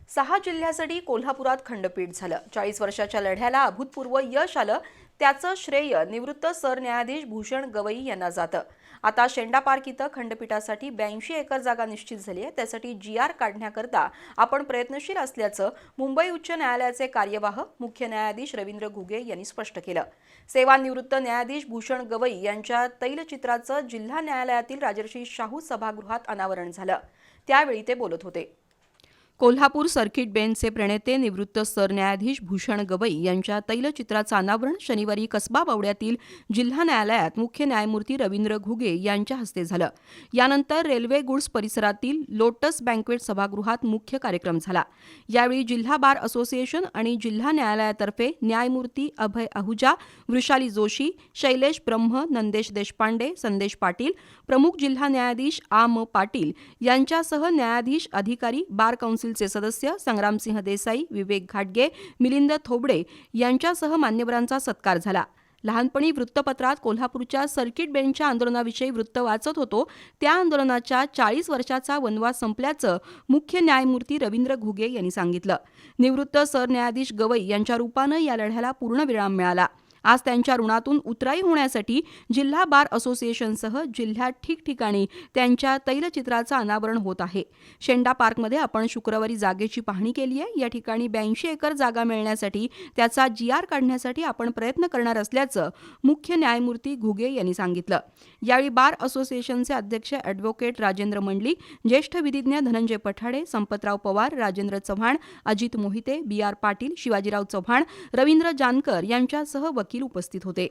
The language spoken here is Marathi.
6 जिल्ह्यासाठी कोल्हापुरात खंडपीठ झालं। 40 वर्षाच्या लढ्याला अभूतपूर्व यश आलं, त्याचं श्रेय निवृत्त सरन्यायाधीश भूषण गवई यांना जातं। आता शेंडा पार्क इथं खंडपीठासाठी 82 एकर जागा निश्चित झाली आहे। त्यासाठी GR काढण्याकरता आपण प्रयत्नशील असल्याचं मुंबई उच्च न्यायालयाचे कार्यवाह मुख्य न्यायाधीश रवींद्र घुगे यांनी स्पष्ट केलं। सेवानिवृत्त न्यायाधीश भूषण गवई यांच्या तैलचित्राचं जिल्हा न्यायालयातील राजर्षी शाहू सभागृहात अनावरण झालं। त्यावेळी ते बोलत होते। कोल्हापूर सर्किट बेंचचे प्रणेते निवृत्त सरन्यायाधीश भूषण गवई यांच्या तैलचित्राचं अनावरण शनिवारी कसबा बावड्यातील जिल्हा न्यायालयात मुख्य न्यायमूर्ती रवींद्र घुगे यांच्या हस्ते झालं। यानंतर रेल्वे गुड्स परिसरातील लोटस बँक्वेट सभागृहात मुख्य कार्यक्रम झाला। यावेळी जिल्हा बार असोसिएशन आणि जिल्हा न्यायालयातर्फे न्यायमूर्ती अभय आहुजा, वृषाली जोशी, शैलेश ब्रह्म, नंदेश देशपांडे, संदेश पाटील, प्रमुख जिल्हा न्यायाधीश A.M. पाटील यांच्यासह न्यायाधीश, अधिकारी, बार कौन्सिल चे सदस्य संग्रामसिंह देसाई, विवेक घाटगे, मिलिंद थोबडे यांच्यासह मान्यवरांचा सत्कार झाला। लहानपणी वृत्तपत्रात कोल्हापूरच्या सर्किट बेंचच्या आंदोलनाविषयी वृत्त वाचत होतो। त्या आंदोलनाच्या 40 वर्षाचा वनवास संपल्याचं मुख्य न्यायमूर्ती रवींद्र घुगे यांनी सांगितलं। निवृत्त सरन्यायाधीश गवई यांच्या रूपानं या लढ्याला पूर्णविराम मिळाला। आज त्यांच्या ऋणातून उतराई होण्यासाठी जिल्हा बार असोसिएशनसह जिल्ह्यात ठिकठिकाणी त्यांच्या तैलचित्राचं अनावरण होत आहे। शेंडा पार्कमध्ये आपण शुक्रवारी जागेची पाहणी केली आहे। या ठिकाणी 82 एकर जागा मिळण्यासाठी त्याचा GR काढण्यासाठी आपण प्रयत्न करणार असल्याचं मुख्य न्यायमूर्ती घुगे यांनी सांगितलं। यावेळी बार असोसिएशनचे अध्यक्ष ॲडव्होकेट राजेंद्र मंडलिक, ज्येष्ठ विधिज्ञ धनंजय पठाडे, संपतराव पवार, राजेंद्र चव्हाण, अजित मोहिते, BR पाटील, शिवाजीराव चव्हाण, रवींद्र जानकर यांच्यासह वकील उपस्थित होते।